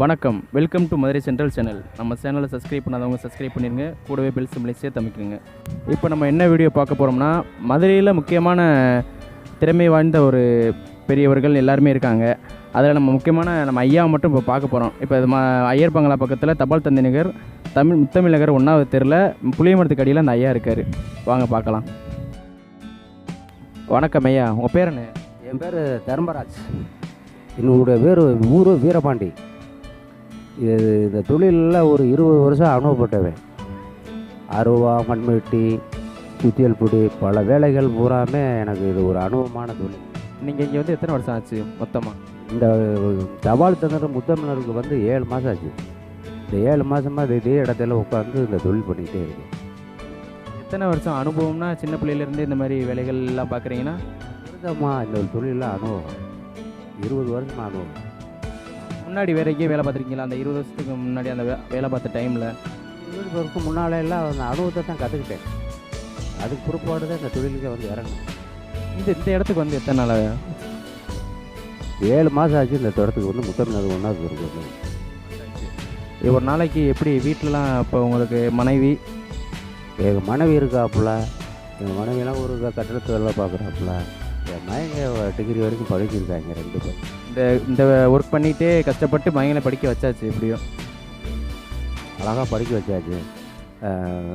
வணக்கம், welcome to Madurai central channel. நம்ம சேனலை சப்ஸ்கிரைப் பண்ணாதவங்க சப்ஸ்கிரைப் பண்ணிடுங்க, கூடவே பெல் சிம்பிளை சேர்த்து அமைக்குங்க. இப்போ நம்ம என்ன வீடியோ பார்க்க போகிறோம்னா, மதுரையில் முக்கியமான திறமை வாய்ந்த ஒரு பெரியவர்கள் எல்லாருமே இருக்காங்க. அதில் நம்ம முக்கியமான நம்ம ஐயாவை மட்டும் இப்போ பார்க்க போகிறோம். இப்போ ஐயர் பங்களா பக்கத்தில் தபால் தந்தி நகர் முத்தமிழ் நகர் 1வது தெருவில் புளியமரத்துக்கு அடியில் அந்த ஐயா இருக்கார். வாங்க பார்க்கலாம். வணக்கம் ஐயா, உங்கள் பேர் என்ன? என் பேர் தர்மராஜ். என்னுடைய பேர் ஊர் வீரபாண்டி. இந்த தொழிலில் ஒரு 20 வருஷம் அனுபவப்பட்டவன். அருவா, மண்வெட்டி, சுத்தியல் பிடி, பல வேலைகள் பூராமே எனக்கு இது ஒரு அனுபவமான தொழில். நீங்கள் இங்கே வந்து எத்தனை வருஷம் ஆச்சு மொத்தமாக? இந்த தபால் தந்தர் முத்தமிழருக்கு வந்து 7 மாதம் ஆச்சு. இந்த 7 மாதமாக இதே இடத்துல உட்காந்து இந்த தொழில் பண்ணிக்கிட்டே இருக்கேன். எத்தனை வருஷம் அனுபவம்னா? சின்ன பிள்ளையிலேருந்து இந்த மாதிரி வேலைகள் எல்லாம் பார்க்குறீங்கன்னா? இந்த தொழிலில் அனுபவம் 20 வருஷமாக அனுபவம். முன்னாடி வேறு எங்கேயும் வேலை பார்த்துருக்கீங்களா? அந்த 20 வருஷத்துக்கு முன்னாடி அந்த வேலை பார்த்த டைமில்? 20 வருஷம் முன்னாலெல்லாம் அந்த அனுபவத்தை தான் கற்றுக்கிட்டேன். அதுக்கு பிற்பாடு தான் இந்த தொழிலுக்கே வந்து இறங்கணும். இந்த இடத்துக்கு வந்து எத்தனை நாள்? 7 மாதம் ஆச்சு. இந்த இடத்துக்கு வந்து முத்தமிழர் 1வது இருக்கு. ஒரு நாளைக்கு எப்படி வீட்டிலலாம்? இப்போ உங்களுக்கு மனைவி? எங்கள் மனைவி இருக்காப்புல. எங்கள் மனைவியெல்லாம் ஒரு கட்டடத்து வேலை பார்க்குறாப்புல. என் மயங்க டிகிரி வரைக்கும் படிச்சிருக்காங்க 2 பேர். இந்த ஒர்க் பண்ணிகிட்டே கஷ்டப்பட்டு மயங்களை படிக்க வச்சாச்சு. எப்படியும் அழகாக படிக்க வச்சாச்சு.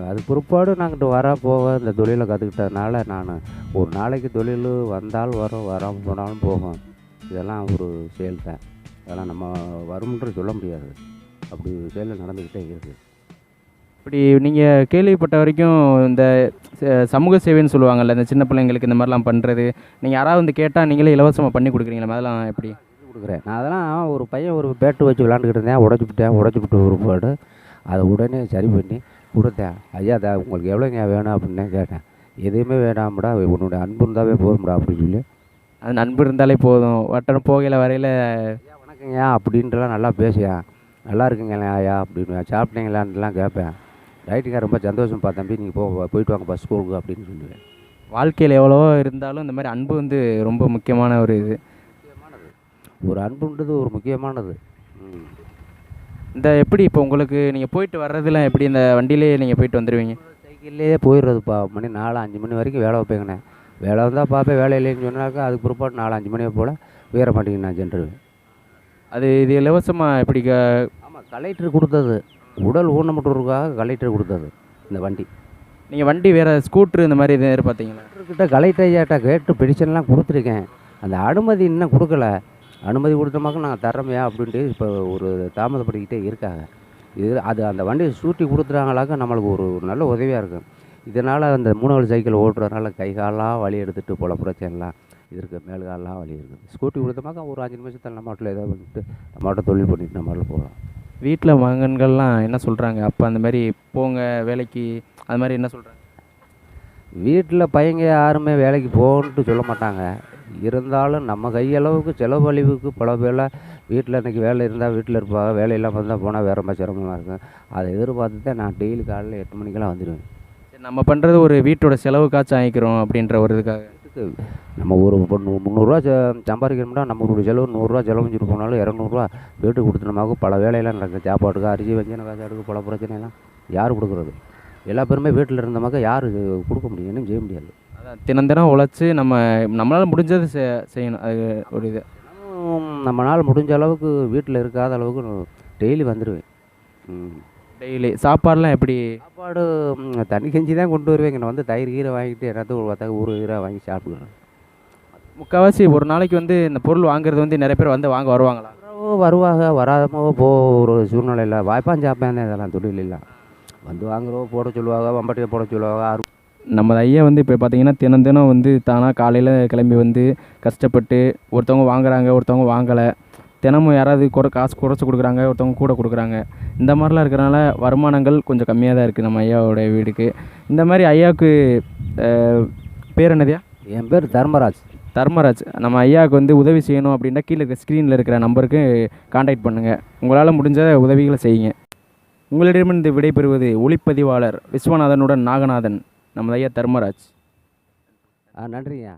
அதுக்கு பிற்பாடு நாங்கிட்ட போக இந்த தொழிலை கற்றுக்கிட்டதுனால நான் ஒரு நாளைக்கு தொழில் வந்தால் வரும், வராமல் போனாலும் போகும். இதெல்லாம் ஒரு செயல் தான். அதெல்லாம் நம்ம வரும்ன்று சொல்ல முடியாது. அப்படி செயல் நடந்துக்கிட்டே இருக்குது. இப்படி நீங்கள் கேள்விப்பட்ட வரைக்கும் இந்த சமூக சேவைன்னு சொல்லுவாங்கள்ல, இந்த சின்ன பிள்ளைங்களுக்கு இந்த மாதிரிலாம் பண்ணுறது, நீங்கள் யாராவது வந்து கேட்டால் நீங்களே இலவசமாக பண்ணி கொடுக்குறீங்களா? அதெல்லாம் எப்படி கொடுக்குறேன்? நான் அதெல்லாம் ஒரு பையன் ஒரு பேட்டு வச்சு விளாண்டுக்கிட்டு இருந்தேன். உடச்சிவிட்டு ஒரு பாடு அதை உடனே சரி பண்ணி கொடுத்தேன். ஐயா உங்களுக்கு எவ்வளோங்க வேணும் அப்படின்னு கேட்டேன். எதுவுமே வேணாம்டா, உன்னுடைய அன்பு இருந்தாவே போதும்டா அப்படின்னு சொல்லி. அது அன்பு இருந்தாலே போதும். வட்டம் போகையில் வரையில் ஐயா வணக்கங்க அப்படின்ட்டுலாம் நல்லா பேசியா, நல்லா இருக்குங்களா ஐயா அப்படின்னு, சாப்பிட்டீங்களான்லாம் கேட்பேன். ரைட்டுங்க, ரொம்ப சந்தோஷம் தம்பி, நீங்கள் போயிட்டு வாங்க ஸ்கூலுக்கு அப்படின்னு சொல்லுவேன். வாழ்க்கையில் எவ்வளவோ இருந்தாலும் இந்த மாதிரி அன்பு வந்து ரொம்ப முக்கியமான ஒரு இது. முக்கியமானது ஒரு அன்புன்றது ஒரு முக்கியமானது. இந்த எப்படி இப்போ உங்களுக்கு நீங்கள் போயிட்டு வர்றதுலாம் எப்படி? இந்த வண்டியிலே நீங்கள் போயிட்டு வந்துடுவீங்க? சைக்கிள்லேயே போயிடுறதுப்பா. மணி 4-5 மணி வரைக்கும் வேலை வைப்பேங்கண்ணே. வேலை வந்தால் பார்ப்பேன். வேலை இல்லைன்னு சொன்னாக்கா அதுக்கு பிற்பாடு 4-5 மணியை போல் வீரபாண்டிக்கு நான் சென்றுவேன். இது இலவசமாக எப்படி? ஆமாம், கலெக்டர் கொடுத்தது. உடல் ஊனமுற்றோருக்காக கலெக்டர் கொடுத்தது இந்த வண்டி. நீங்கள் வண்டி வேறு ஸ்கூட்ரு இந்த மாதிரி எதுவும் எதிர்பார்த்தீங்களா? கிட்ட கலெக்டர் ஐயாட்ட கேட்டு பெடிஷன்லாம் கொடுத்துருக்கேன். அந்த அனுமதி இன்னும் கொடுக்கல. அனுமதி கொடுத்தமாக்க நாங்கள் தர்றோமையா அப்படின்ட்டு இப்போ ஒரு தாமதப்படுத்திக்கிட்டே இருக்காங்க. அந்த வண்டியை சூட்டி கொடுத்துட்டாங்களாக்க நம்மளுக்கு ஒரு நல்ல உதவியாக இருக்கும். இதனால் அந்த 3 வழி சைக்கிள் ஓட்டுறதுனால கை காலெலாம் வலி எடுத்துகிட்டு போல பிரச்சனைலாம் இருக்குது. மேல்காலெலாம் வலி இருக்குது. ஸ்கூட்டி கொடுத்தமாக்க ஒரு 5 நிமிஷத்தில் நம்ம வீட்டில் ஏதாவது பண்ணிட்டு நம்ம தொழில் பண்ணிட்டு நம்ம போகலாம். வீட்டில் மகன்கள்லாம் என்ன சொல்கிறாங்க? அப்போ அந்த மாதிரி போங்க வேலைக்கு, அது மாதிரி என்ன சொல்கிறாங்க? வீட்டில் பையங்க யாருமே வேலைக்கு போகணுன்ட்டு சொல்ல மாட்டாங்க. இருந்தாலும் நம்ம கையளவுக்கு செலவழிவுக்கு பல பேரில் வீட்டில் இன்றைக்கி வேலை இருந்தால் வீட்டில் இருப்பாங்க, வேலை இல்லாமல் இருந்தால் போனால் வேறு ரொம்ப சிரமமாக இருக்கும். அதை எதிர்பார்த்து தான் நான் டெய்லி காலையில் 8 மணிக்கெல்லாம் வந்துடுவேன். நம்ம பண்ணுறது ஒரு வீட்டோட செலவுக்காச்சும் ஆகிக்கிறோம் அப்படின்ற ஒரு இதுக்காக. நம்ம ஒரு 300 சம்பாதிக்கணும்னா நம்மளுடைய செலவு 100 செலவுஞ்சிட்டு போனாலும் 200 வீட்டுக்கு கொடுத்துனமாக்கும். பல வேலையெல்லாம் நடக்கும். சாப்பாட்டுக்கு அரிசி வஞ்சன காசு அடுக்கு பல பிரச்சனைலாம் யார் கொடுக்குறது? எல்லா பேருமே வீட்டில் இருந்தமாக்க யார் கொடுக்க முடியும்? இன்னும் செய்ய முடியாது. அதான் தினம் உழைச்சி நம்மளால் முடிஞ்சது செய்யணும். அது ஒரு இது. நம்மளால் முடிஞ்ச அளவுக்கு வீட்டில் இருக்காத அளவுக்கு டெய்லி வந்துடுவேன். டெய்லி சாப்பாடுலாம் எப்படி? சாப்பாடு தண்ணி கஞ்சி தான் கொண்டு வருவேன். நான் வந்து தயிர் கீரை வாங்கிட்டு எல்லாத்துக்கும் ஒரு கீரை வாங்கி சாப்பிடுவேன். முக்கால்வாசி ஒரு நாளைக்கு வந்து இந்த பொருள் வாங்குறது வந்து நிறைய பேர் வந்து வாங்க வருவாங்களா? வருவாங்க. வராதமோ ஒரு சூழ்நிலையில் வாய்ப்பான் சாப்பேன். இதெல்லாம் தொழில் இல்லை. வந்து வாங்குறவோ போட சொல்லுவாங்க, வம்பட்டியை போட சொல்லுவாங்க. நம்ம ஐயா வந்து இப்போ பார்த்தீங்கன்னா தினம் வந்து தானாக காலையில் கிளம்பி வந்து கஷ்டப்பட்டு ஒருத்தவங்க வாங்குறாங்க, ஒருத்தவங்க வாங்கலை. தினமும் யாராவது காசு குறைச்சி கொடுக்குறாங்க, ஒருத்தவங்க கூட கொடுக்குறாங்க. இந்த மாதிரிலாம் இருக்கிறனால வருமானங்கள் கொஞ்சம் கம்மியாக தான் இருக்குது நம்ம ஐயாவோடைய வீடுக்கு. இந்த மாதிரி ஐயாவுக்கு பேர் என்னதையா? என் பேர் தர்மராஜ். நம்ம ஐயாவுக்கு வந்து உதவி செய்யணும் அப்படின்னா கீழே இருக்க ஸ்க்ரீனில் இருக்கிற நம்பருக்கு கான்டாக்ட் பண்ணுங்கள். உங்களால் முடிஞ்ச உதவிகளை செய்யுங்க. உங்களிடமிருந்து விடைபெறுவது ஒளிப்பதிவாளர் விஸ்வநாதனுடன் நாகநாதன். நம்ம ஐயா தர்மராஜ். நன்றிங்க.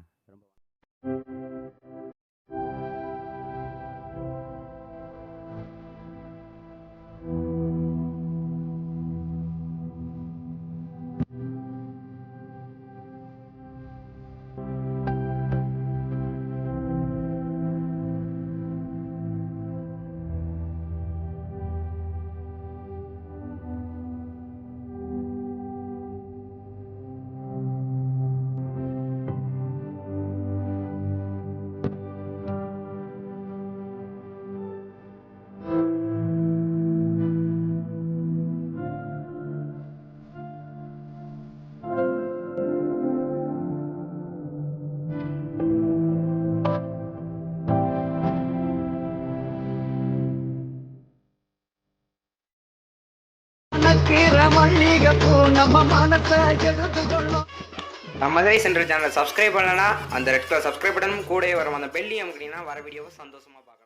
மணக்கிற மல்லிகை பூ நம்ம மனத்தை எடுத்துக்கொள்ளும். நம்ம மதுரை சென்ட்ரல் சேனலை சப்ஸ்கிரைப் பண்ணலன்னா அந்த ரெட் கலர் சப்ஸ்கிரைப் பட்டனும் கூடவே வரும் அந்த பெல்லையும் அமுக்கினீங்கன்னா வர வீடியோவை சந்தோஷமாக பார்க்கலாம்.